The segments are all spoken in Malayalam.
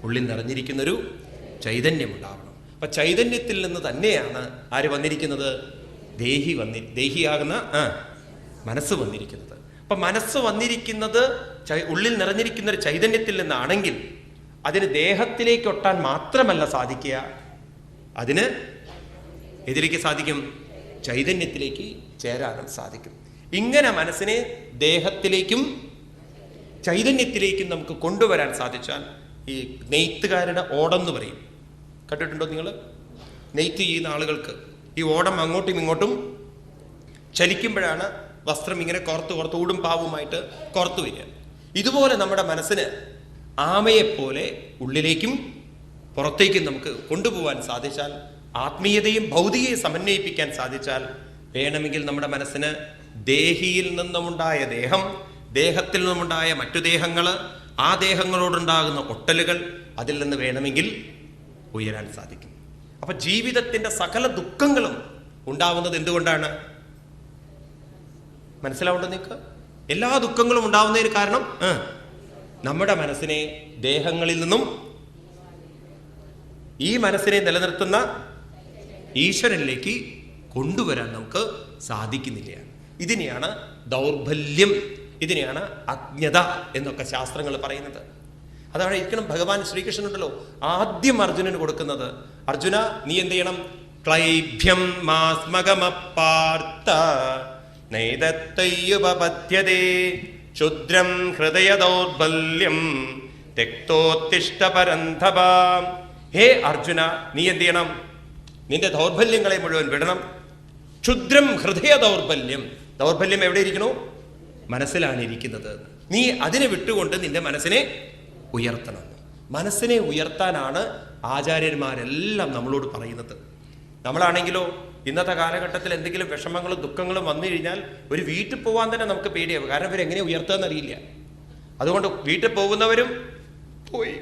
ഉള്ളിൽ നിറഞ്ഞിരിക്കുന്നൊരു ചൈതന്യം ഉണ്ടാവണം. അപ്പം ചൈതന്യത്തിൽ നിന്ന് തന്നെയാണ് ആര് വന്നിരിക്കുന്നത്? ദേഹിയാകുന്ന മനസ്സ് വന്നിരിക്കുന്നത്. അപ്പം മനസ്സ് വന്നിരിക്കുന്നത് ഉള്ളിൽ നിറഞ്ഞിരിക്കുന്ന ഒരു ചൈതന്യത്തിൽ നിന്നാണെങ്കിൽ അതിന് ദേഹത്തിലേക്ക് ഒട്ടാൻ മാത്രമല്ല സാധിക്കുക, അതിന് ഇതിലേക്ക് സാധിക്കും, ചൈതന്യത്തിലേക്ക് ചേരാനും സാധിക്കും. ഇങ്ങനെ മനസ്സിനെ ദേഹത്തിലേക്കും ചൈതന്യത്തിലേക്കും നമുക്ക് കൊണ്ടുവരാൻ സാധിച്ചാൽ, ഈ നെയ്ത്തുകാരുടെ ഓടം എന്ന് പറയും, കണ്ടിട്ടുണ്ടോ നിങ്ങൾ? നെയ്ത്ത് ചെയ്യുന്ന ആളുകൾക്ക് ഈ ഓടം അങ്ങോട്ടും ഇങ്ങോട്ടും ചലിക്കുമ്പോഴാണ് വസ്ത്രം ഇങ്ങനെ കോർത്ത് ഊടും പാവുമായിട്ട് കോർത്തു വരിക. ഇതുപോലെ നമ്മുടെ മനസ്സിന് ആമയെപ്പോലെ ഉള്ളിലേക്കും പുറത്തേക്കും നമുക്ക് കൊണ്ടുപോകാൻ സാധിച്ചാൽ, ആത്മീയതയും ഭൗതികയും സമന്വയിപ്പിക്കാൻ സാധിച്ചാൽ, വേണമെങ്കിൽ നമ്മുടെ മനസ്സിന് ദേഹിയിൽ നിന്നുമുണ്ടായ ദേഹം, ദേഹത്തിൽ നിന്നുമുണ്ടായ മറ്റു ദേഹങ്ങൾ, ആ ദേഹങ്ങളോടുണ്ടാകുന്ന ഒട്ടലുകൾ, അതിൽ നിന്ന് വേണമെങ്കിൽ ഉയരാൻ സാധിക്കും. അപ്പൊ ജീവിതത്തിന്റെ സകല ദുഃഖങ്ങളും ഉണ്ടാവുന്നത് എന്തുകൊണ്ടാണ്? മനസ്സിലാവുണ്ടോ നിങ്ങൾക്ക്? എല്ലാ ദുഃഖങ്ങളും ഉണ്ടാവുന്നതിന് കാരണം നമ്മുടെ മനസ്സിനെ ദേഹങ്ങളിൽ നിന്നും ഈ മനസ്സിനെ നിലനിർത്തുന്ന ഈശ്വരനിലേക്ക് കൊണ്ടുവരാൻ നമുക്ക് സാധിക്കുന്നില്ല. ഇതിനെയാണ് ദൗർബല്യം, ഇതിനെയാണ് അജ്ഞത എന്നൊക്കെ ശാസ്ത്രങ്ങൾ പറയുന്നത്. അതാണ് ഇരിക്കണം ഭഗവാൻ ശ്രീകൃഷ്ണനുണ്ടല്ലോ ആദ്യം അർജുനന് കൊടുക്കുന്നത്. അർജുന, നീ എന്ത് ചെയ്യണം? ക്ലൈഭ്യം മാസ്മഗമപ്പാർത്ത നൈദത്തയ്യുപപദ്ധ്യതേ ക്ഷുദ്രം ഹൃദയ ദൗർബല്യം തെക്തോത്തിഷ്ഠ പരന്തപ. ഹേ അർജുന, നീ എന്ത് ചെയ്യണം? നിന്റെ ദൗർബല്യങ്ങളെ മുഴുവൻ വിടണം. ക്ഷുദ്രം ഹൃദയ ദൗർബല്യം. ദൗർബല്യം എവിടെ ഇരിക്കണോ? മനസ്സിലാണ് ഇരിക്കുന്നത്. നീ അതിനെ വിട്ടുകൊണ്ട് നിന്റെ മനസ്സിനെ ഉയർത്തണം. മനസ്സിനെ ഉയർത്താനാണ് ആചാര്യന്മാരെല്ലാം നമ്മളോട് പറയുന്നത്. നമ്മളാണെങ്കിലോ ഇന്നത്തെ കാലഘട്ടത്തിൽ എന്തെങ്കിലും വിഷമങ്ങളും ദുഃഖങ്ങളും വന്നു കഴിഞ്ഞാൽ ഒരു വീട്ടിൽ പോകാൻ തന്നെ നമുക്ക് പേടിയാവും. കാരണം ഇവരെങ്ങനെ ഉയർത്താന്നറിയില്ല. അതുകൊണ്ട് വീട്ടിൽ പോകുന്നവരും പോയി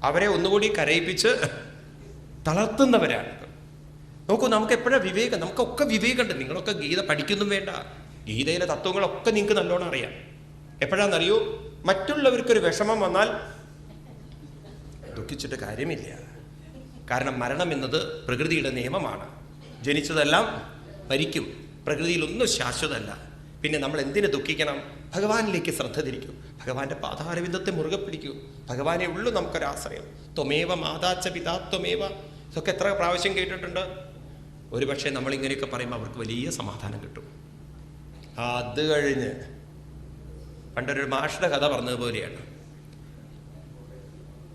അവരെ ഒന്നുകൂടി കരയിപ്പിച്ച് തളർത്തുന്നവരാണ്. നോക്കൂ, നമുക്ക് എപ്പോഴാണ് വിവേകം? നമുക്കൊക്കെ വിവേകമുണ്ട്. നിങ്ങളൊക്കെ ഗീത പഠിക്കൊന്നും വേണ്ട, ഗീതയിലെ തത്വങ്ങളൊക്കെ നിങ്ങൾക്ക് നല്ലോണം അറിയാം. എപ്പോഴാണെന്നറിയോ? മറ്റുള്ളവർക്കൊരു വിഷമം വന്നാൽ ദുഃഖിച്ചിട്ട് കാര്യമില്ല. കാരണം മരണം എന്നത് പ്രകൃതിയുടെ നിയമമാണ്. ജനിച്ചതെല്ലാം മരിക്കും. പ്രകൃതിയിലൊന്നും ശാശ്വതമല്ല. പിന്നെ നമ്മൾ എന്തിനു ദുഃഖിക്കണം? ഭഗവാനിലേക്ക് ശ്രദ്ധ തിരിക്കൂ. ഭഗവാന്റെ പാതാരവിന്ദത്തെ മുറുകെ പിടിക്കൂ. ഭഗവാനെ ഉള്ളൂ നമുക്കൊരാശ്രയം. ത്വമേവ മാതാച്ച പിതാ ത്വമേവ. ഇതൊക്കെ എത്ര പ്രാവശ്യം കേട്ടിട്ടുണ്ട്. ഒരു പക്ഷേ നമ്മളിങ്ങനെയൊക്കെ പറയുമ്പോൾ അവർക്ക് വലിയ സമാധാനം കിട്ടും. അത് കഴിഞ്ഞ് പണ്ടൊരു മാഷുടെ കഥ പറഞ്ഞതുപോലെയാണ്.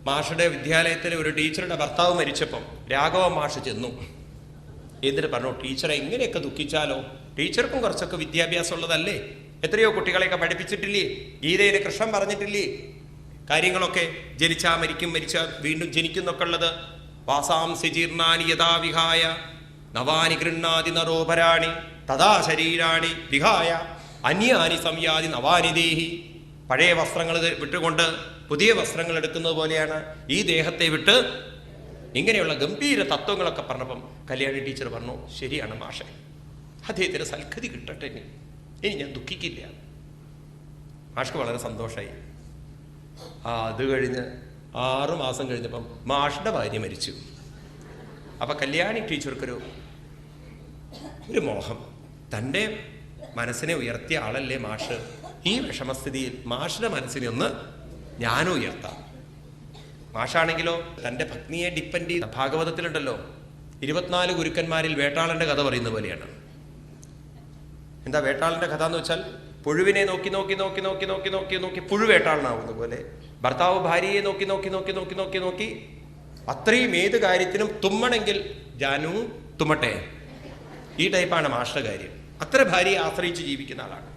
മാഷുടെ വിദ്യാലയത്തിൽ ഒരു ടീച്ചറുടെ ഭർത്താവ് മരിച്ചപ്പം രാഘവ മാഷ് ചെന്നു. എന്നിട്ട് പറഞ്ഞു, ടീച്ചറെ എങ്ങനെയൊക്കെ ദുഃഖിച്ചാലോ, ടീച്ചർക്കും കുറച്ചൊക്കെ വിദ്യാഭ്യാസം ഉള്ളതല്ലേ, എത്രയോ കുട്ടികളെയൊക്കെ പഠിപ്പിച്ചിട്ടില്ലേ, ഗീതയിൽ കൃഷ്ണൻ പറഞ്ഞിട്ടില്ലേ കാര്യങ്ങളൊക്കെ, ജനിച്ചാ മരിക്കും, മരിച്ചാ വീണ്ടും ജനിക്കുന്നൊക്കെ ഉള്ളത്. വാസാംസി ജീർണാനി യഥാ വിഹായ നവാനി ഗൃണ്ണാതി നരോപരാണി തഥാ ശരീരാണി വിഹായ അന്യാനി സംയാതി നവാനി ദേഹി. പഴയ വസ്ത്രങ്ങൾ വിട്ടുകൊണ്ട് പുതിയ വസ്ത്രങ്ങൾ എടുക്കുന്നത് പോലെയാണ് ഈ ദേഹത്തെ വിട്ട്. ഇങ്ങനെയുള്ള ഗംഭീര തത്വങ്ങളൊക്കെ പറഞ്ഞപ്പം കല്യാണി ടീച്ചർ പറഞ്ഞു, ശരിയാണ് മാഷെ, അദ്ദേഹത്തിന് സൽഗതി കിട്ടട്ടെ, ഇനി ഞാൻ ദുഃഖിക്കില്ല. മാഷ്ക്ക് വളരെ സന്തോഷമായി. അത് കഴിഞ്ഞ് 6 മാസം കഴിഞ്ഞപ്പം മാഷുടെ ഭാര്യ മരിച്ചു. അപ്പം കല്യാണി ടീച്ചർക്കൊരു മോഹം, തൻ്റെ മനസ്സിനെ ഉയർത്തിയ ആളല്ലേ മാഷ്, ഈ വിഷമസ്ഥിതിയിൽ മാഷിന്റെ മനസ്സിനെ ഒന്ന് ഞാനും ഉയർത്താം. മാഷാണെങ്കിലോ തൻ്റെ ഭഗ്നിയെ ഡിപ്പെൻഡ് ചെയ്ത ഭാഗവതത്തിലുണ്ടല്ലോ 24 ഗുരുക്കന്മാരിൽ വേട്ടാളന്റെ കഥ പറയുന്ന പോലെയാണ്. എന്താ വേട്ടാളന്റെ കഥ എന്ന് വെച്ചാൽ, പുഴുവിനെ നോക്കി നോക്കി നോക്കി നോക്കി നോക്കി നോക്കി നോക്കി പുഴു വേട്ടാളനാവുന്ന പോലെ ഭർത്താവ് ഭാര്യയെ നോക്കി നോക്കി നോക്കി നോക്കി നോക്കി നോക്കി അത്രയും ഏത് കാര്യത്തിനും തുമ്മണെങ്കിൽ ജാനു തുമ്മട്ടെ, ഈ ടൈപ്പാണ് മാഷുടെ കാര്യം. അത്ര ഭാര്യയെ ആശ്രയിച്ച് ജീവിക്കുന്ന ആളാണ്.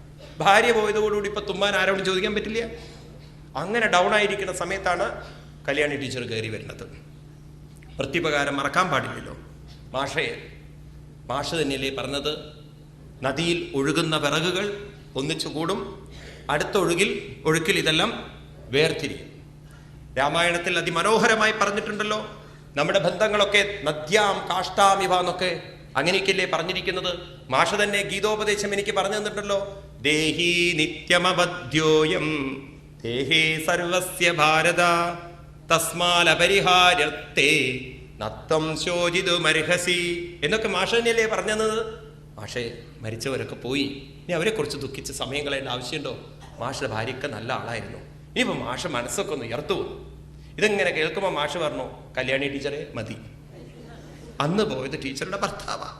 ഭാര്യ പോയതോടുകൂടി ഇപ്പൊ തുമ്മാൻ ആരോടും ചോദിക്കാൻ പറ്റില്ല. അങ്ങനെ ഡൗൺ ആയിരിക്കുന്ന സമയത്താണ് കല്യാണി ടീച്ചർ കയറി വരുന്നത്. പ്രത്യുപകാരം മറക്കാൻ പാടില്ലല്ലോ. മാഷ് തന്നെയല്ലേ പറഞ്ഞത്, നദിയിൽ ഒഴുകുന്ന വിറകുകൾ ഒന്നിച്ചു കൂടും, അടുത്ത ഒഴുക്കിൽ ഇതെല്ലാം വേർതിരിയും. രാമായണത്തിൽ അതിമനോഹരമായി പറഞ്ഞിട്ടുണ്ടല്ലോ, നമ്മുടെ ബന്ധങ്ങളൊക്കെ നദ്യാം കാഷ്ടാമിവ എന്നൊക്കെ അങ്ങനെയൊക്കെയല്ലേ പറഞ്ഞിരിക്കുന്നത്. മാഷ തന്നെ ഗീതോപദേശം എനിക്ക് പറഞ്ഞു തന്നിട്ടുണ്ടല്ലോ, ദേഹി നിത്യമബദ്ധ്യോയം ദേഹേ സർവസ്യ ഭാരത തസ്മാലപരിഹാര്യത്തെ നത്വം ശോചിതുമർഹസി എന്നൊക്കെ മാഷ് തന്നെയല്ലേ പറഞ്ഞത്. മാഷെ മരിച്ചവരൊക്കെ പോയി, ഇനി അവരെക്കുറിച്ച് ദുഃഖിച്ച് സമയം കളയേണ്ട ആവശ്യമുണ്ടോ? മാഷിന്റെ ഭാര്യയൊക്കെ നല്ല ആളായിരുന്നു. ഇനിയിപ്പോൾ മാഷ് മനസ്സൊക്കെ ഒന്ന് ഉയർത്തു വന്നു. ഇതെങ്ങനെ കേൾക്കുമ്പോൾ മാഷ് പറഞ്ഞു, കല്യാണി ടീച്ചറെ മതി. അന്ന് പോയത് ടീച്ചറുടെ ഭർത്താവാ,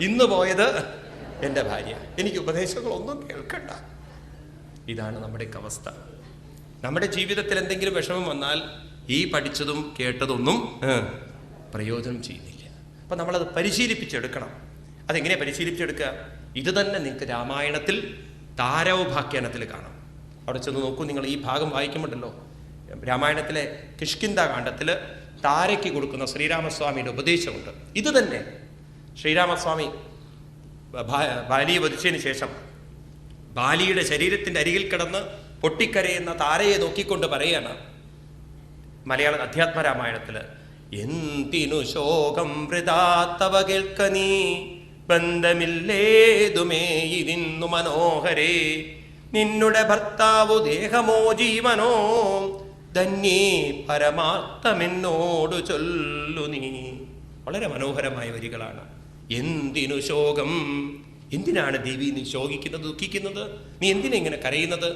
ഇന്ന് പോയത് എൻ്റെ ഭാര്യ. എനിക്ക് ഉപദേശങ്ങളൊന്നും കേൾക്കണ്ട. ഇതാണ് നമ്മുടെയൊക്കെ അവസ്ഥ. നമ്മുടെ ജീവിതത്തിൽ എന്തെങ്കിലും വിഷമം വന്നാൽ ഈ പഠിച്ചതും കേട്ടതൊന്നും പ്രയോജനം ചെയ്യുന്നില്ല. അപ്പം നമ്മളത് പരിശീലിപ്പിച്ചെടുക്കണം. അതെങ്ങനെ പരിശീലിപ്പിച്ചെടുക്കുക? ഇത് തന്നെ നിങ്ങൾക്ക് രാമായണത്തിൽ താരവോപാഖ്യാനത്തിൽ കാണാം. അവിടെ ചെന്ന് നോക്കൂ നിങ്ങൾ. ഈ ഭാഗം വായിക്കുമ്പോണ്ടല്ലോ, രാമായണത്തിലെ കിഷ്കിന്ധാകാന്ഡത്തിൽ താരയ്ക്ക് കൊടുക്കുന്ന ശ്രീരാമസ്വാമിയുടെ ഉപദേശമുണ്ട്. ഇത് തന്നെ ശ്രീരാമസ്വാമി ബാലിയെ വധിച്ചതിന് ശേഷം ബാലിയുടെ ശരീരത്തിൻ്റെ അരികിൽ കിടന്ന് പൊട്ടിക്കരയുന്ന താരയെ നോക്കിക്കൊണ്ട് പറയാണ് മലയാള അധ്യാത്മരാമായണത്തിൽ, എന്തിനു ശോകം വൃതാത്തവ കേൾക്കനീ ബന്ധമില്ലേതുമേ ഇതിന്നു മനോഹരേ, നിന്നുടെ ഭർത്താവു ദേഹമോ ജീവനോ ധന്യേ പരമാർത്ഥമെന്നോടു ചൊല്ലു നീ. വളരെ മനോഹരമായ വരികളാണ്. എന്തിനു ശോകം? എന്തിനാണ് ദേവി നീ ശോകിക്കുന്നത്, ദുഃഖിക്കുന്നത്? നീ എന്തിനാ ഇങ്ങനെ കരയുന്നത്?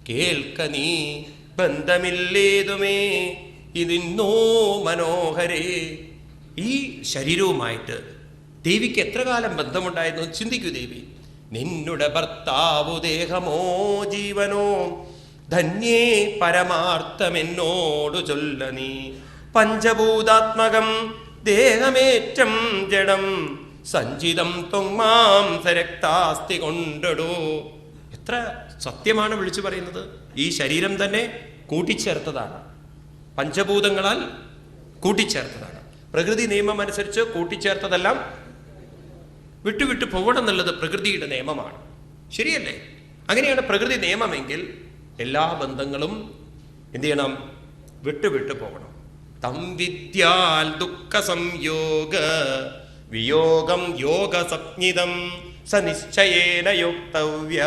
കേൾക്ക നീ ബന്ധമില്ലേതുമേ ഇതിന്നോ മനോഹരേ. ഈ ശരീരവുമായിട്ട് ദേവിക്ക് എത്ര കാലം ബന്ധമുണ്ടായിരുന്നു ചിന്തിക്കൂ ദേവി. നിന്നുടെ ഭർത്താവു ദേഹമോ ജീവനോ ധന്യേ പരമാർത്ഥമെന്നോടു ചൊല്ല നീ. പഞ്ചഭൂതാത്മകം ദേഹമേറ്റം ജഡം സഞ്ചിതം ത്വങ്മാം സരക്താസ്തി കൊണ്ടടോ. എത്ര സത്യമാണ് വിളിച്ചു പറയുന്നത്. ഈ ശരീരം തന്നെ കൂട്ടിച്ചേർത്തതാണ്, പഞ്ചഭൂതങ്ങളാൽ കൂട്ടിച്ചേർത്തതാണ്. പ്രകൃതി നിയമം അനുസരിച്ച് കൂട്ടിച്ചേർത്തതെല്ലാം വിട്ടുവിട്ടു പോകണം എന്നുള്ളത് പ്രകൃതിയുടെ നിയമമാണ്. ശരിയല്ലേ? അങ്ങനെയാണ് പ്രകൃതി നിയമമെങ്കിൽ എല്ലാ ബന്ധങ്ങളും എന്ത് ചെയ്യണം? വിട്ടുവിട്ടു പോകണം. തം വിദ്യാൽ ദുഃഖ സംയോഗ വിയോഗം യോഗ സംജ്ഞിതം സ നിശ്ചയേന യോക്തവ്യ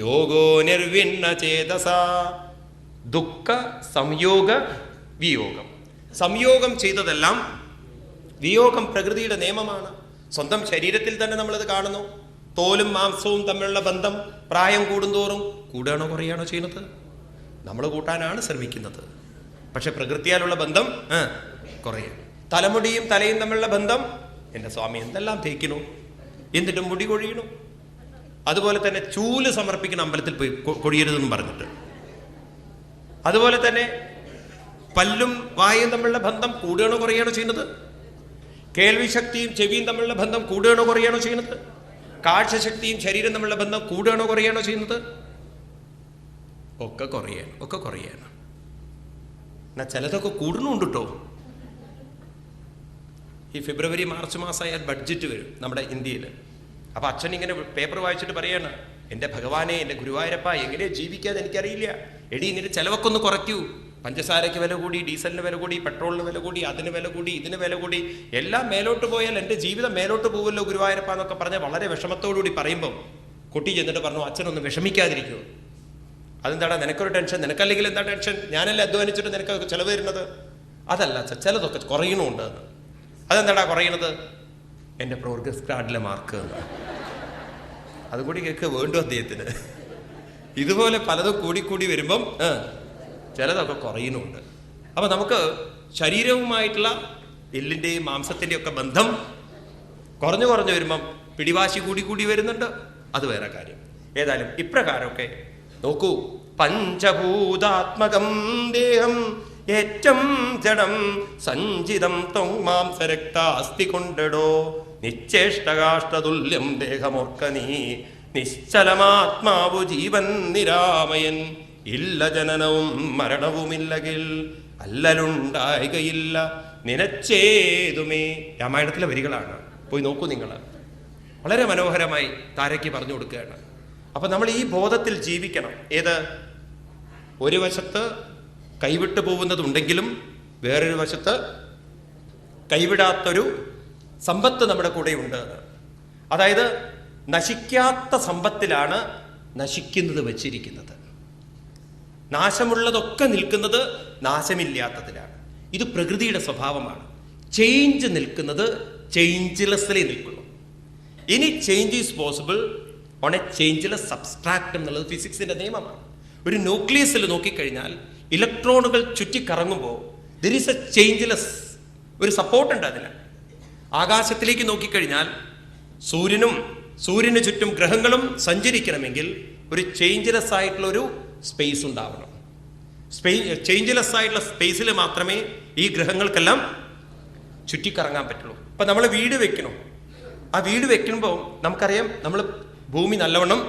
യോഗോ നിർവിണ്ണ ചേതസ. ദുഃഖ സംയോഗ വിയോഗം. സംയോഗം ചെയ്തതെല്ലാം വിയോഗം പ്രകൃതിയുടെ നിയമമാണ്. സ്വന്തം ശരീരത്തിൽ തന്നെ നമ്മളത് കാണുന്നു. തോലും മാംസവും തമ്മിലുള്ള ബന്ധം പ്രായം കൂടുന്തോറും കൂടുകയാണോ കുറയാണോ ചെയ്യുന്നത്? നമ്മൾ കൂട്ടാനാണ് ശ്രമിക്കുന്നത്. പക്ഷെ പ്രകൃതിയാലുള്ള ബന്ധം കുറയാണ്. തലമുടിയും തലയും തമ്മിലുള്ള ബന്ധം, എൻ്റെ സ്വാമി എന്തെല്ലാം തേക്കുന്നു, എന്നിട്ടും മുടി കൊഴിയണു. അതുപോലെ തന്നെ ചൂല് സമർപ്പിക്കുന്ന അമ്പലത്തിൽ പോയി കൊഴിയരുതെന്നും പറഞ്ഞിട്ട്. അതുപോലെ തന്നെ പല്ലും വായും തമ്മിലുള്ള ബന്ധം കൂടുകയാണോ കുറയാണോ ചെയ്യുന്നത്? കേൾവി ശക്തിയും ചെവിയും തമ്മിലുള്ള ബന്ധം കൂടുകയാണോ കുറയാണോ ചെയ്യുന്നത്? കാഴ്ചശക്തിയും ശരീരം തമ്മിലുള്ള ബന്ധം കൂടുകയാണോ കുറയാണോ ചെയ്യുന്നത്? ഒക്കെ കുറയാണ്. എന്നാൽ ചിലതൊക്കെ കൂടുന്നുണ്ട് കേട്ടോ. ഈ ഫെബ്രുവരി മാർച്ച് മാസമായാൽ ബഡ്ജറ്റ് വരും നമ്മുടെ ഇന്ത്യയിൽ. അപ്പം അച്ഛൻ ഇങ്ങനെ പേപ്പർ വായിച്ചിട്ട് പറയാണ്, എൻ്റെ ഭഗവാനെ, എൻ്റെ ഗുരുവായൂരപ്പ, എങ്ങനെ ജീവിക്കാതെ എനിക്കറിയില്ല. എടി നിന്റെ ചിലവൊക്കെ ഒന്ന് കുറയ്ക്കൂ. പഞ്ചസാരയ്ക്ക് വില കൂടി, ഡീസലിന് വില കൂടി, പെട്രോളിന് വില കൂടി, അതിന് വില കൂടി, ഇതിന് വില കൂടി, എല്ലാം മേലോട്ട് പോയാൽ എൻ്റെ ജീവിതം മേലോട്ട് പോകുമല്ലോ ഗുരുവായൂരപ്പ എന്നൊക്കെ പറഞ്ഞ് വളരെ വിഷമത്തോടുകൂടി പറയുമ്പം കുട്ടി ചെന്നിട്ട് പറഞ്ഞു, അച്ഛനൊന്ന് വിഷമിക്കാതിരിക്കുമോ? അതെന്താടാ നിനക്കൊരു ടെൻഷൻ? നിനക്കല്ലെങ്കിൽ എന്താ ടെൻഷൻ? ഞാനല്ലേ അധ്വാനിച്ചിട്ട് നിനക്ക് ചിലവ് തരുന്നത്? അതല്ല അച്ഛൻ, ചിലതൊക്കെ കുറയണമുണ്ട്. അതെന്താടാ കുറയണത്? എൻ്റെ പ്രോഗ്രസ് കാർഡിലെ മാർക്ക്. അതുകൂടി കേൾക്ക് വേണ്ടു അദ്ദേഹത്തിന്. ഇതുപോലെ പലതും കൂടി വരുമ്പം ചിലതൊക്കെ കുറയുന്നുണ്ട്. അപ്പം നമുക്ക് ശരീരവുമായിട്ടുള്ള എല്ലിൻ്റെയും മാംസത്തിൻ്റെയും ഒക്കെ ബന്ധം കുറഞ്ഞു വരുമ്പം പിടിവാശി കൂടി വരുന്നുണ്ട്. അത് വേറെ കാര്യം. ഏതായാലും ഇപ്രകാരമൊക്കെ നോക്കൂ. പഞ്ചഭൂതാത്മകം ദേഹം ഏറ്റം ജഡം സഞ്ചിതം ത്വങ്മാം സരക്താസ്തി കൊണ്ടടോ നിശ്ചേഷ്ടകാഷ്ടതുല്യം ദേഹമോർക്ക നീ നിശ്ചലമാത്മാവു ജീവൻ നിരാമയൻ ഇല്ല ജനനവും മരണവുമില്ലകിൽ അല്ലലുണ്ടായികയില്ല നിനച്ചേതുമേ. രാമായണത്തിലെ വരികളാണ്. പോയി നോക്കൂ നിങ്ങൾ. വളരെ മനോഹരമായി താരയ്ക്ക് പറഞ്ഞു കൊടുക്കുകയാണ്. അപ്പം നമ്മൾ ഈ ബോധത്തിൽ ജീവിക്കണം. ഏത്? ഒരു വശത്ത് കൈവിട്ടു പോകുന്നതുണ്ടെങ്കിലും വേറൊരു വശത്ത് കൈവിടാത്തൊരു സമ്പത്ത് നമ്മുടെ കൂടെയുണ്ട്. അതായത് നശിക്കാത്ത സമ്പത്തിലാണ് നശിക്കുന്നത് വച്ചിരിക്കുന്നത്. നാശമുള്ളതൊക്കെ നിൽക്കുന്നത് നാശമില്ലാത്തതിലാണ്. ഇത് പ്രകൃതിയുടെ സ്വഭാവമാണ്. ചേഞ്ച് നിൽക്കുന്നത് ചേഞ്ച്ലെസ്സിലേ നിൽക്കുന്നു. ഇനി change is possible on A changeless subtract എന്നുള്ളത് ഫിസിക്സിന്റെ നിയമമാണ്. ഒരു ന്യൂക്ലിയസിൽ നോക്കിക്കഴിഞ്ഞാൽ ഇലക്ട്രോണുകൾ ചുറ്റിക്കറങ്ങുമ്പോൾ ദർ ഈസ് എ ചേഞ്ച്ലെസ്, ഒരു സപ്പോർട്ടുണ്ട് അതിന്. ആകാശത്തിലേക്ക് നോക്കിക്കഴിഞ്ഞാൽ സൂര്യന് ചുറ്റും ഗ്രഹങ്ങളും സഞ്ചരിക്കണമെങ്കിൽ ഒരു ചേഞ്ച്ലെസ് ആയിട്ടുള്ള ഒരു സ്പേസ് ഉണ്ടാവണം. ചേഞ്ച്ലെസ് ആയിട്ടുള്ള സ്പേസിൽ മാത്രമേ ഈ ഗ്രഹങ്ങൾക്കെല്ലാം ചുറ്റിക്കറങ്ങാൻ പറ്റുള്ളൂ. ഇപ്പൊ നമ്മൾ വീട് വെക്കണം. ആ വീട് വെക്കുമ്പോൾ നമുക്കറിയാം, നമ്മൾ ഭൂമി നല്ലവണ്ണം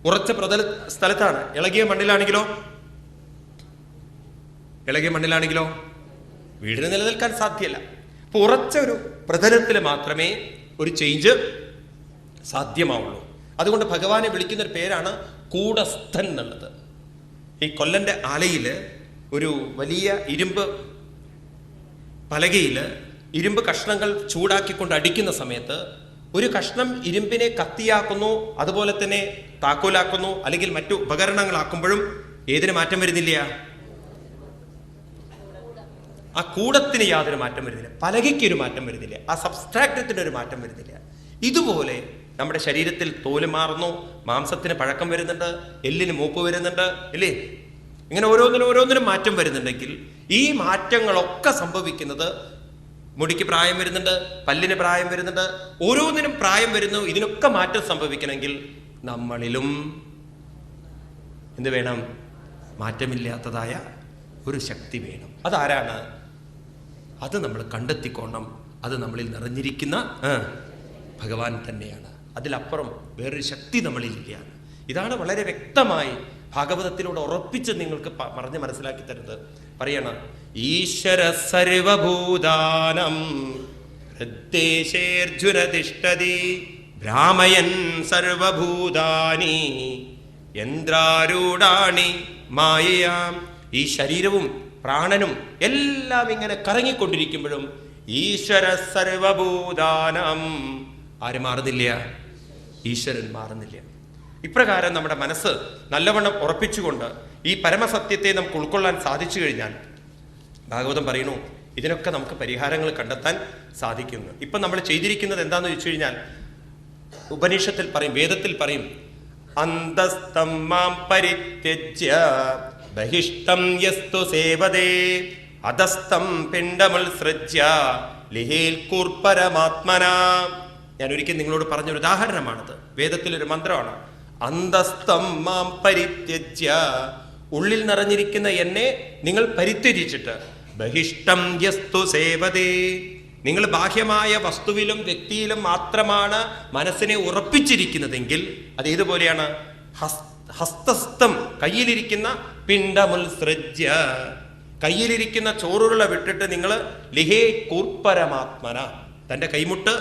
ഉറച്ച സ്ഥലത്താണ്. ഇളകിയ മണ്ണിലാണെങ്കിലോ വീടിന് നിലനിൽക്കാൻ സാധ്യമല്ല. അപ്പൊ ഉറച്ച ഒരു പ്രതലത്തിൽ മാത്രമേ ഒരു ചേഞ്ച് സാധ്യമാവുള്ളൂ. അതുകൊണ്ട് ഭഗവാനെ വിളിക്കുന്ന ഒരു പേരാണ് കൂടസ്ഥൻ എന്നുള്ളത്. ഈ കൊല്ലന്റെ ആലയിൽ ഒരു വലിയ ഇരുമ്പ് പലകയിൽ ഇരുമ്പ് കഷ്ണങ്ങൾ ചൂടാക്കിക്കൊണ്ട് അടിക്കുന്ന സമയത്ത് ഒരു കഷ്ണം ഇരുമ്പിനെ കത്തിയാക്കുന്നു, അതുപോലെ തന്നെ താക്കോലാക്കുന്നു, അല്ലെങ്കിൽ മറ്റു ഉപകരണങ്ങളാക്കുമ്പോഴും ഏതിന് മാറ്റം വരുന്നില്ല? ആ കൂടത്തിന് യാതൊരു മാറ്റം വരുന്നില്ല, പലകയ്ക്ക് ഒരു മാറ്റം വരുന്നില്ല, ആ സബ്സ്ട്രാക്ടത്തിന് ഒരു മാറ്റം വരുന്നില്ല. ഇതുപോലെ നമ്മുടെ ശരീരത്തിൽ തോല് മാറുന്നു, മാംസത്തിന് പഴക്കം വരുന്നുണ്ട്, എല്ലിന് മൂപ്പ് വരുന്നുണ്ട്, ഇല്ലേ? ഇങ്ങനെ ഓരോന്നിനും മാറ്റം വരുന്നുണ്ടെങ്കിൽ ഈ മാറ്റങ്ങളൊക്കെ സംഭവിക്കുന്നത് മുടിക്ക് പ്രായം വരുന്നുണ്ട്, പല്ലിന് പ്രായം വരുന്നുണ്ട്, ഓരോന്നിനും പ്രായം വരുന്നു. ഇതിനൊക്കെ മാറ്റം സംഭവിക്കണമെങ്കിൽ നമ്മളിലും എന്ത് വേണം? മാറ്റമില്ലാത്തതായ ഒരു ശക്തി വേണം. അതാരാണ്? അത് നമ്മൾ കണ്ടെത്തിക്കോണം. അത് നമ്മളിൽ നിറഞ്ഞിരിക്കുന്ന ഭഗവാൻ തന്നെയാണ്. അതിലപ്പുറം വേറൊരു ശക്തി നമ്മളിലില്ല. ഇതാണ് വളരെ വ്യക്തമായി ഭാഗവതത്തിലൂടെ ഉറപ്പിച്ച് നിങ്ങൾക്ക് പറഞ്ഞ് മനസ്സിലാക്കി തരുന്നത്. പറയണം, ഈശ്വര സർവഭൂതാനം ഹൃദ്ദേശേർജുന തിഷ്ഠതി ഭ്രാമയൻ സർവഭൂതാനി യന്ത്രാരൂഢാണി മായയാം. ഈ ശരീരവും പ്രാണനും എല്ലാം ഇങ്ങനെ കറങ്ങിക്കൊണ്ടിരിക്കുമ്പോഴും ഈശ്വര സർവഭൂതാനം ആര് മാറുന്നില്ല? ഈശ്വരൻ മാറുന്നില്ല. ഇപ്രകാരം നമ്മുടെ മനസ്സ് നല്ലവണ്ണം ഉറപ്പിച്ചുകൊണ്ട് ഈ പരമസത്യത്തെ നമുക്ക് ഉൾക്കൊള്ളാൻ സാധിച്ചു കഴിഞ്ഞാൽ ഭാഗവതം പറയുന്നു, ഇതിനൊക്കെ നമുക്ക് പരിഹാരങ്ങൾ കണ്ടെത്താൻ സാധിക്കുന്നു. ഇപ്പം നമ്മൾ ചെയ്തിരിക്കുന്നത് എന്താന്ന് ചോദിച്ചു കഴിഞ്ഞാൽ, ഉപനിഷത്തിൽ പറയും, വേദത്തിൽ പറയും, അന്തസ്തം മാം പരിത്യജ്യ ബഹിഷ്ടം യസ്തു സേവദേ അധസ്തം പിണ്ഡമുത്സൃജ്യ ലിഹേൽ കൂർപ്പരമാത്മന. ഞാൻ ഒരിക്കൽ നിങ്ങളോട് പറഞ്ഞൊരു ഉദാഹരണമാണത്. വേദത്തിലൊരു മന്ത്രമാണ്. അന്തസ്തം മാം പരിത്യജ്യ, ഉള്ളിൽ നിറഞ്ഞിരിക്കുന്ന എന്നെ നിങ്ങൾ പരിത്യജിച്ചിട്ട്, ബഹിഷ്ടം യസ്തു സേവദേ, നിങ്ങൾ ബാഹ്യമായ വസ്തുവിലും വ്യക്തിയിലും മാത്രമാണ് മനസ്സിനെ ഉറപ്പിച്ചിരിക്കുന്നതെങ്കിൽ അത് ഏതുപോലെയാണ്? ഹസ്തസ്ഥം, കയ്യിലിരിക്കുന്ന പിണ്ഡമുത്സൃജ്യ, കയ്യിലിരിക്കുന്ന ചോറുരുള വിട്ടിട്ട് നിങ്ങൾ ലിഹേ കൂർപ്പരമാത്മന, തൻ്റെ കൈമുട്ട്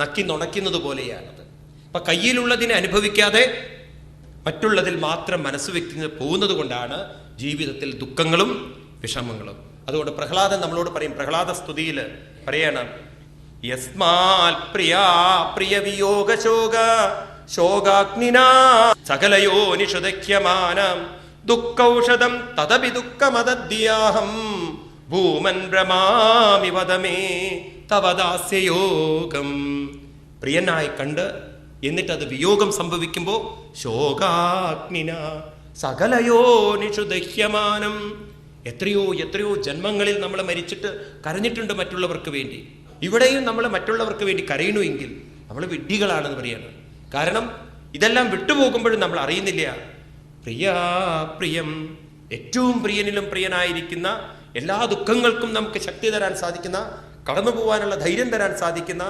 നക്കി നുണയ്ക്കുന്നത് പോലെയാണത്. അപ്പൊ കയ്യിലുള്ളതിനെ അനുഭവിക്കാതെ മറ്റുള്ളതിൽ മാത്രം മനസ്സ് വ്യക്തി പോകുന്നത് കൊണ്ടാണ് ജീവിതത്തിൽ ദുഃഖങ്ങളും വിഷമങ്ങളും. അതുകൊണ്ട് പ്രഹ്ലാദൻ നമ്മളോട് പറയും, പ്രഹ്ലാദ സ്തുതിയിൽ പറയണം, യസ്മാൽ പ്രിയാ പ്രിയ വിയോഗ ശോക ശോകാഗ്നിനാ സകലയോ നിഷുദക്ഷ്യമാനം ദുഃഖൌഷധം തദപി ദുഃഖമദദ്യാഹം ഭൂമൻ ഭ്രമാമി വദമേ തവദാസ്യയോഗം. പ്രിയനായി കണ്ട് എന്നിട്ട് അത് വിയോഗം സംഭവിക്കുമ്പോൾ ശോകാഗ്നിന സകലയോ നിഷുദഹ്യമാനം. എത്രയോ ജന്മങ്ങളിൽ നമ്മൾ മരിച്ചിട്ട് കരഞ്ഞിട്ടുണ്ട് മറ്റുള്ളവർക്ക് വേണ്ടി. ഇവിടെയും നമ്മൾ മറ്റുള്ളവർക്ക് വേണ്ടി കരയണമെങ്കിൽ നമ്മൾ വിഡ്ഢികളാണെന്ന് പറയാണ്. കാരണം ഇതെല്ലാം വിട്ടുപോകുമ്പോഴും നമ്മൾ അറിയുന്നില്ല. പ്രിയം, ഏറ്റവും പ്രിയനിലും പ്രിയനായിരിക്കുന്ന, എല്ലാ ദുഃഖങ്ങൾക്കും നമുക്ക് ശക്തി തരാൻ സാധിക്കുന്ന, കടന്നു പോകാനുള്ള ധൈര്യം തരാൻ സാധിക്കുന്ന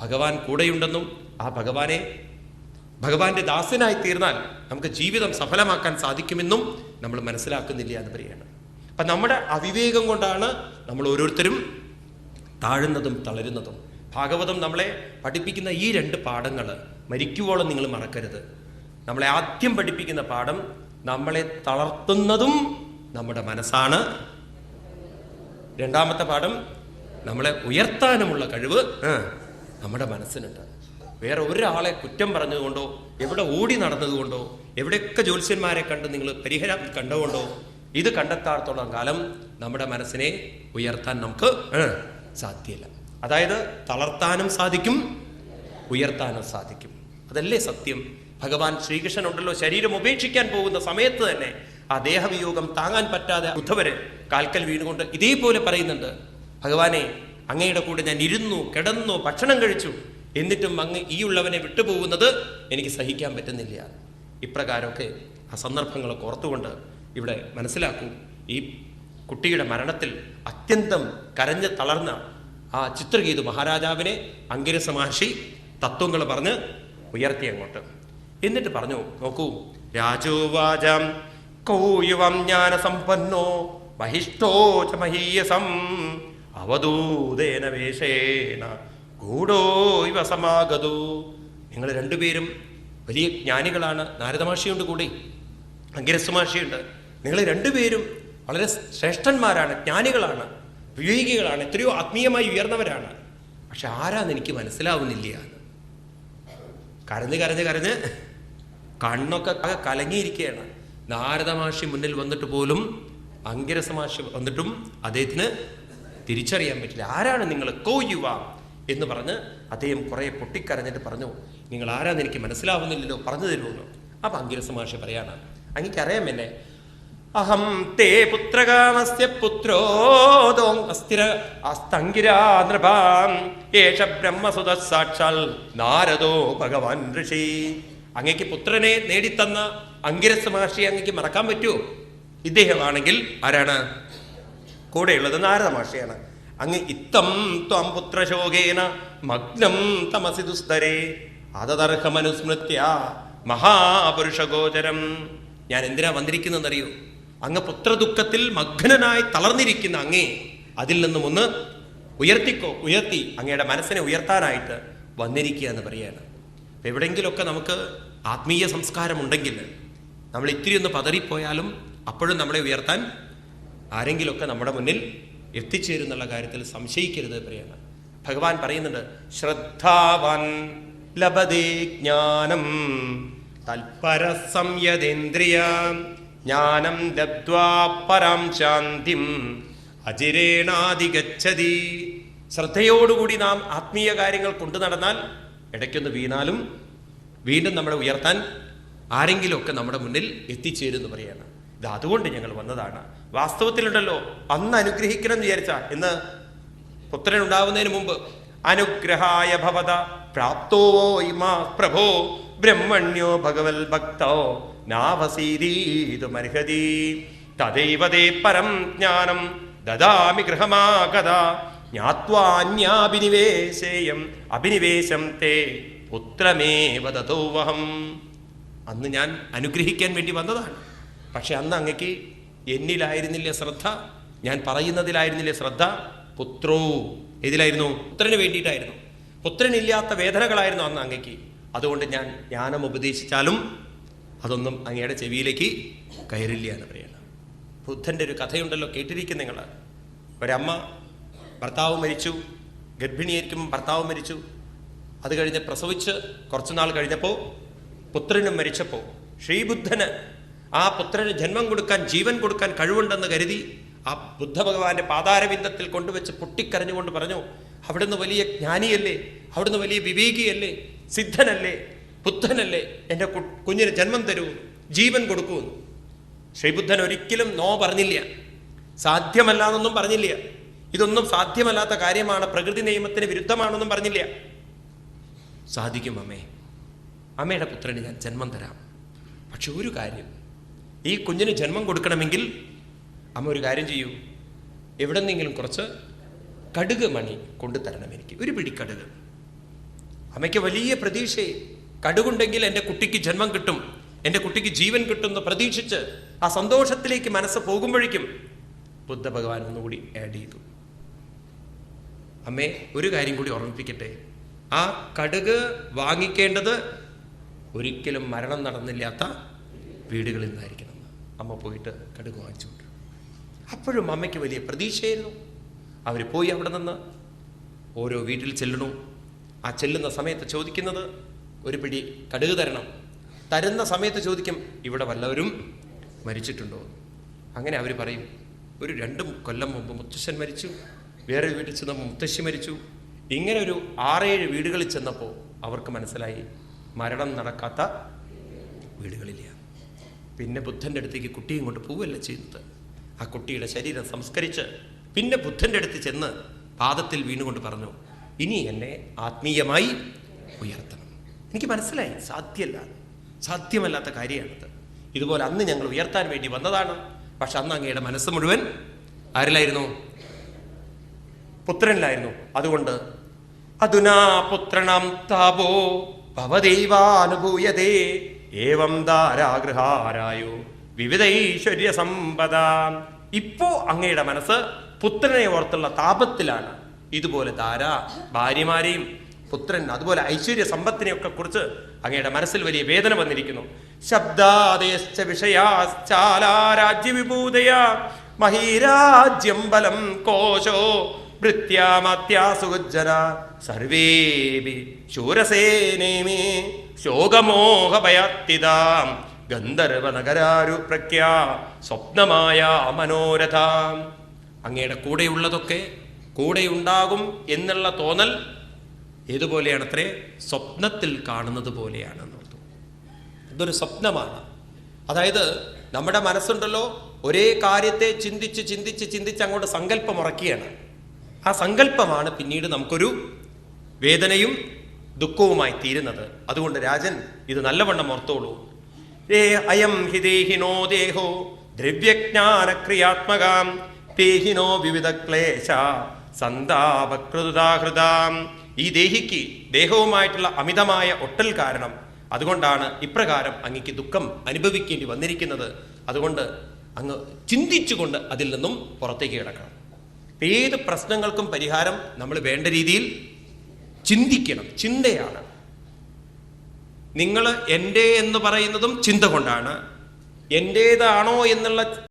ഭഗവാൻ കൂടെയുണ്ടെന്നും ആ ഭഗവാന്റെ ദാസനായി തീർന്നാൽ നമുക്ക് ജീവിതം സഫലമാക്കാൻ സാധിക്കുമെന്നും നമ്മൾ മനസ്സിലാക്കുന്നില്ല എന്ന് പറയാണ്. അപ്പം നമ്മുടെ അവിവേകം കൊണ്ടാണ് നമ്മൾ ഓരോരുത്തരും താഴുന്നതും തളരുന്നതും. ഭാഗവതം നമ്മളെ പഠിപ്പിക്കുന്ന ഈ 2 പാഠങ്ങൾ മരിക്കുവോളം നിങ്ങൾ മറക്കരുത്. നമ്മളെ ആദ്യം പഠിപ്പിക്കുന്ന പാഠം, നമ്മളെ തളർത്തുന്നതും നമ്മുടെ മനസ്സാണ്. രണ്ടാമത്തെ പാഠം, നമ്മളെ ഉയർത്താനുമുള്ള കഴിവ് നമ്മുടെ മനസ്സിനുണ്ട്. വേറെ ഒരാളെ കുറ്റം പറഞ്ഞതുകൊണ്ടോ, എവിടെ ഓടി നടന്നതുകൊണ്ടോ, എവിടെയൊക്കെ ജ്യോത്സ്യന്മാരെ കണ്ട് നിങ്ങൾ പരിഹാരം കണ്ടുകൊണ്ടോ, ഇത് കണ്ടെത്താത്തോളം കാലം നമ്മുടെ മനസ്സിനെ ഉയർത്താൻ നമുക്ക് സാധ്യമല്ല. അതായത് തളർത്താനും സാധിക്കും, ഉയർത്താനും സാധിക്കും. അതല്ലേ സത്യം. ഭഗവാൻ ശ്രീകൃഷ്ണൻ ഉണ്ടല്ലോ, ശരീരം ഉപേക്ഷിക്കാൻ പോകുന്ന സമയത്ത് തന്നെ ആ ദേഹവിയോഗം താങ്ങാൻ പറ്റാതെ ഉദ്ധവര് കാൽക്കൽ വീണുകൊണ്ട് ഇതേപോലെ പറയുന്നുണ്ട്, ഭഗവാനെ, അങ്ങയുടെ കൂടെ ഞാൻ ഇരുന്നു, കിടന്നു, ഭക്ഷണം കഴിച്ചു, എന്നിട്ടും അങ്ങ് ഈ ഉള്ളവനെ വിട്ടുപോകുന്നത് എനിക്ക് സഹിക്കാൻ പറ്റുന്നില്ല. ഇപ്രകാരമൊക്കെ ആ സന്ദർഭങ്ങളൊക്കെ ഓർത്തുകൊണ്ട് ഇവിടെ മനസ്സിലാക്കൂ, ഈ കുട്ടിയുടെ മരണത്തിൽ അത്യന്തം കരഞ്ഞ് തളർന്ന ആ ചിത്രകേതു മഹാരാജാവിനെ അംഗിരസ മഹർഷി തത്വങ്ങൾ പറഞ്ഞ് ഉയർത്തി അങ്ങോട്ട്. എന്നിട്ട് പറഞ്ഞു, നോക്കൂ, രാജോവാചം കൗയുവം ജ്ഞാനസമ്പന്നോ മഹിഷ്ഠോ ച മഹീയസം അവധൂതേന വേഷേന ഗൂഢോ ഇവ സമാഗതോ. നിങ്ങൾ രണ്ടുപേരും വലിയ ജ്ഞാനികളാണ്. നാരദ മഹർഷിയുണ്ട് കൂടി, അംഗിരസ മഹർഷിയുണ്ട്. നിങ്ങൾ രണ്ടുപേരും വളരെ ശ്രേഷ്ഠന്മാരാണ്, ജ്ഞാനികളാണ്, വിവേകികളാണ്, എത്രയോ ആത്മീയമായി ഉയർന്നവരാണ്. പക്ഷെ ആരാന്ന് എനിക്ക് മനസ്സിലാവുന്നില്ല. കരഞ്ഞ് കരഞ്ഞ് കരഞ്ഞ് കണ്ണൊക്കെ കലങ്ങിയിരിക്കുകയാണ്. നാരദ മഹർഷി മുന്നിൽ വന്നിട്ട് പോലും, അംഗിരസ മഹർഷി വന്നിട്ടും അദ്ദേഹത്തിന് തിരിച്ചറിയാൻ പറ്റില്ല. ആരാണ് നിങ്ങൾ? കോ യുവ എന്ന് പറഞ്ഞ് അദ്ദേഹം കുറെ പൊട്ടിക്കരഞ്ഞിട്ട് പറഞ്ഞു, നിങ്ങൾ ആരാന്ന് എനിക്ക് മനസ്സിലാവുന്നില്ലല്ലോ, പറഞ്ഞു തരുമെന്ന്. അപ്പൊ അംഗിരസ മഹർഷി പറയാണ്, അങ്ങേക്കറിയാം എന്നെ, അഹം തേ പുത്രകാമസ്യ പുത്രോദോ അസ്ഥിര അസ്തംഗിരാ നൃപാം യേശ ബ്രഹ്മസുത സാക്ഷാൽ നാരദോ ഭഗവാൻ ഋഷി. അങ്ങയ്ക്ക് പുത്രനെ നേടിത്തന്ന അംഗിരസ മഹർഷി അങ്ങയ്ക്ക് മറക്കാൻ പറ്റുമോ? ഇദ്ദേഹമാണെങ്കിൽ ആരാണ്? കൂടെയുള്ളത് നാരദ മഹർഷിയാണ്. അങ്ങ് ഇത്തം ത്വം പുത്രശോകേന മഗ്നം തമസി ദുസ്തരേ അതദർഹമനുസ്മൃത്യ മഹാപുരുഷഗോചരം. ഞാൻ എന്തിനാ വന്നിരിക്കുന്നതെന്നറിയോ? അങ്ങ് പുത്രദുഃഖത്തിൽ മഗ്നനായി തളർന്നിരിക്കുന്ന അങ്ങേ അതിൽ നിന്നും ഒന്ന് ഉയർത്തി അങ്ങയുടെ മനസ്സിനെ ഉയർത്താനായിട്ട് വന്നിരിക്കുക എന്ന് പറയാണ്. എവിടെയെങ്കിലുമൊക്കെ നമുക്ക് ആത്മീയ സംസ്കാരമുണ്ടെങ്കിൽ നമ്മൾ ഇത്തിരി ഒന്ന് പതറിപ്പോയാലും അപ്പോഴും നമ്മളെ ഉയർത്താൻ ആരെങ്കിലുമൊക്കെ നമ്മുടെ മുന്നിൽ എത്തിച്ചേരുന്നുള്ള കാര്യത്തിൽ സംശയിക്കരുത് പറയാണ്. ഭഗവാൻ പറയുന്നുണ്ട്, ശ്രദ്ധാവാൻ ലഭതേ ജ്ഞാനം തൽപര സംയതേന്ദ്രിയ ജ്ഞാനം ലബ്ധ്വാ പരാം ശാന്തിം അജിരേണാധിഗച്ഛതി. ശ്രദ്ധയോടുകൂടി നാം ആത്മീയ കാര്യങ്ങൾ കൊണ്ടു നടന്നാൽ ഇടയ്ക്കൊന്ന് വീണാലും വീണ്ടും നമ്മളെ ഉയർത്താൻ ആരെങ്കിലുമൊക്കെ നമ്മുടെ മുന്നിൽ എത്തിച്ചേരുമെന്ന് പറയാണ്. ഇത് അതുകൊണ്ട് ഞങ്ങൾ വന്നതാണ്. വാസ്തവത്തിലുണ്ടല്ലോ, അന്ന് അനുഗ്രഹിക്കണം എന്ന് വിചാരിച്ച, ഇന്ന് പുത്രൻ ഉണ്ടാവുന്നതിന് മുമ്പ് അനുഗ്രഹായ ഭവത പ്രാപ്തോ ഇമാ പ്രഭോ ബ്രഹ്മണ്യോ ഭഗവൽ ഭക്തോ നാവസീരീതുമർഹതി തദൈവ തേ പരം ജ്ഞാനം ദദാമി ഗൃഹമാഗത ജ്ഞാത്വാന്യാഭിനിവേശേയം അഭിനിവേശം തേ പുത്രമേവ ദതോവഹം. അന്ന് ഞാൻ അനുഗ്രഹിക്കാൻ വേണ്ടി വന്നതാണ്. പക്ഷെ അന്ന് അങ്ങക്ക് എന്നിലായിരുന്നില്ല ശ്രദ്ധ, ഞാൻ പറയുന്നതിലായിരുന്നില്ല ശ്രദ്ധ. പുത്രോ ഏതിലായിരുന്നു? പുത്രന് വേണ്ടിയിട്ടായിരുന്നു. പുത്രനില്ലാത്ത വേദനകളായിരുന്നു അന്ന് അങ്ങക്ക്. അതുകൊണ്ട് ഞാൻ ജ്ഞാനം ഉപദേശിച്ചാലും അതൊന്നും അങ്ങയുടെ ചെവിയിലേക്ക് കയറില്ല എന്ന് പറയുന്നത്. ബുദ്ധൻ്റെ ഒരു കഥയുണ്ടല്ലോ, കേട്ടിരിക്കും നിങ്ങൾ. ഒരമ്മ, ഭർത്താവ് മരിച്ചു, ഗർഭിണിയായിരിക്കുമ്പോൾ ഭർത്താവ് മരിച്ചു. അത് കഴിഞ്ഞ് പ്രസവിച്ച് കുറച്ചുനാൾ കഴിഞ്ഞപ്പോൾ പുത്രനും മരിച്ചപ്പോൾ ശ്രീബുദ്ധന് ആ പുത്രന് ജന്മം കൊടുക്കാൻ, ജീവൻ കൊടുക്കാൻ കഴിവുണ്ടെന്ന് കരുതി ആ ബുദ്ധ ഭഗവാന്റെ പാതാരവിന്ദത്തിൽ കൊണ്ടുവച്ച് പൊട്ടിക്കരഞ്ഞുകൊണ്ട് പറഞ്ഞു, അവിടുന്ന് വലിയ ജ്ഞാനിയല്ലേ, അവിടുന്ന് വലിയ വിവേകിയല്ലേ, സിദ്ധനല്ലേ, ബുദ്ധനല്ലേ, എൻ്റെ കുഞ്ഞിന് ജന്മം തരൂ, ജീവൻ കൊടുക്കൂ. ശ്രീബുദ്ധൻ ഒരിക്കലും നോ പറഞ്ഞില്ല, സാധ്യമല്ല എന്നൊന്നും പറഞ്ഞില്ല. ഇതൊന്നും സാധ്യമല്ലാത്ത കാര്യമാണ്, പ്രകൃതി നിയമത്തിന് വിരുദ്ധമാണെന്നും പറഞ്ഞില്ല. സാധിക്കും അമ്മേ, അമ്മയുടെ പുത്രന് ഞാൻ ജന്മം തരാം. പക്ഷെ ഒരു കാര്യം, ഈ കുഞ്ഞിന് ജന്മം കൊടുക്കണമെങ്കിൽ അമ്മ ഒരു കാര്യം ചെയ്യൂ, എവിടെ നിന്നെങ്കിലും കുറച്ച് കടുക് മണി കൊണ്ടുതരണം എനിക്ക്, ഒരു പിടി കടുക്. അമ്മയ്ക്ക് വലിയ പ്രതീക്ഷയെ, കടുകുണ്ടെങ്കിൽ എൻ്റെ കുട്ടിക്ക് ജന്മം കിട്ടും, എൻ്റെ കുട്ടിക്ക് ജീവൻ കിട്ടുമെന്ന് പ്രതീക്ഷിച്ച് ആ സന്തോഷത്തിലേക്ക് മനസ്സ് പോകുമ്പോഴേക്കും ബുദ്ധ ഭഗവാൻ ഒന്നുകൂടി ആഡ് ചെയ്തു, അമ്മേ ഒരു കാര്യം കൂടി ഓർമ്മിപ്പിക്കട്ടെ, ആ കടുക് വാങ്ങിക്കേണ്ടത് ഒരിക്കലും മരണം നടന്നില്ലാത്ത വീടുകളിൽ നിന്നായിരിക്കണം. അമ്മ പോയിട്ട് കടുക് വാങ്ങിച്ചുകൊണ്ട്, അപ്പോഴും അമ്മയ്ക്ക് വലിയ പ്രതീക്ഷയായിരുന്നു. അവർ പോയി അവിടെ നിന്ന് ഓരോ വീട്ടിൽ ചെല്ലണു. ആ ചെല്ലുന്ന സമയത്ത് ചോദിക്കുന്നത്, ഒരു പിടി കടുക് തരണം. തരുന്ന സമയത്ത് ചോദിക്കും, ഇവിടെ വല്ലവരും മരിച്ചിട്ടുണ്ടോ? അങ്ങനെ അവർ പറയും, ഒരു 2 കൊല്ലം മുമ്പ് മുത്തശ്ശൻ മരിച്ചു, വേറെ വീട്ടിൽ ചെന്നപ്പോൾ മുത്തശ്ശി മരിച്ചു. ഇങ്ങനെ ഒരു 6-7 വീടുകളിൽ ചെന്നപ്പോൾ അവർക്ക് മനസ്സിലായി മരണം നടക്കാത്ത വീടുകളില്ല. പിന്നെ ബുദ്ധൻ്റെ അടുത്തേക്ക് കുട്ടിയും കൊണ്ട് പോവുകയല്ല ചെയ്യുന്നത്. ആ കുട്ടിയുടെ ശരീരം സംസ്കരിച്ച് പിന്നെ ബുദ്ധൻ്റെ അടുത്ത് ചെന്ന് പാദത്തിൽ വീണുകൊണ്ട് പറഞ്ഞു, ഇനി എന്നെ ആത്മീയമായി ഉയർത്തണം. എനിക്ക് മനസ്സിലായി സാധ്യമല്ലാത്ത കാര്യമാണത്. ഇതുപോലെ അന്ന് ഞങ്ങൾ ഉയർത്താൻ വേണ്ടി വന്നതാണ്. പക്ഷെ അന്ന് അങ്ങയുടെ മനസ്സ് മുഴുവൻ ആരിലായിരുന്നു? പുത്രനിലായിരുന്നു. അതുകൊണ്ട് അധുനാ പുത്രണം താപോ ഭവദൈവാനുഭൂയതേ ഏവം ധാരാഗൃഹാരായോ വിവിധൈശ്വര്യ സമ്പദ. ഇപ്പോ അങ്ങയുടെ മനസ്സ് പുത്രനെ ഓർത്തുള്ള താപത്തിലാണ്. ഇതുപോലെ ഭാര്യമാരെയും പുത്രൻ അതുപോലെ ഐശ്വര്യ സമ്പത്തിനെയൊക്കെ കുറിച്ച് അങ്ങയുടെ മനസ്സിൽ വലിയ വേദന വന്നിരിക്കുന്നു. ശബ്ദാദേശ വിഷയാരാജ്യവിഭൂതയ മഹീരാജ്യം ബലം കോശോ ഭൃത്യാമത്യാസുജന സർവേപി ശൂരസേനേമേ ശോകമോഹഭയാത്തിതാം ഗന്ധർവ നഗരാരു പ്രഖ്യാ സ്വപ്നമായ മനോരഥാം. അങ്ങയുടെ കൂടെയുള്ളതൊക്കെ കൂടെയുണ്ടാകും എന്നുള്ള തോന്നൽ ഏതുപോലെയാണത്രേ? സ്വപ്നത്തിൽ കാണുന്നത് പോലെയാണെന്ന്. ഇതൊരു സ്വപ്നമാണ്. അതായത് നമ്മുടെ മനസ്സുണ്ടല്ലോ, ഒരേ കാര്യത്തെ ചിന്തിച്ച് ചിന്തിച്ച് ചിന്തിച്ച് അങ്ങോട്ട് സങ്കല്പം ഉറക്കുകയാണ്. ആ സങ്കല്പമാണ് പിന്നീട് നമുക്കൊരു വേദനയും ദുഃഖവുമായി തീരുന്നത്. അതുകൊണ്ട് രാജൻ ഇത് നല്ലവണ്ണം ഓർത്തോളൂ. അയം ഹി ദേഹിനോ ദേഹോ ദ്രവ്യജ്ഞാനക്രിയാത്മകാം ദേഹിനോ വിവിധ ക്ലേശ സന്താപകൃതാഹൃതാം. ഈ ദേഹിക്ക് ദേഹവുമായിട്ടുള്ള അമിതമായ ഒട്ടൽ കാരണം, അതുകൊണ്ടാണ് ഇപ്രകാരം അങ്ങക്ക് ദുഃഖം അനുഭവിക്കേണ്ടി വന്നിരിക്കുന്നത്. അതുകൊണ്ട് അങ്ങ് ചിന്തിച്ചുകൊണ്ട് അതിൽ നിന്നും പുറത്തേക്ക് കിടക്കണം. ഏത് പ്രശ്നങ്ങൾക്കും പരിഹാരം നമ്മൾ വേണ്ട രീതിയിൽ ചിന്തിക്കണം. ചിന്തയാണ്. നിങ്ങൾ എൻ്റെ എന്ന് പറയുന്നതും ചിന്ത കൊണ്ടാണ്. എൻ്റേതാണോ എന്നുള്ള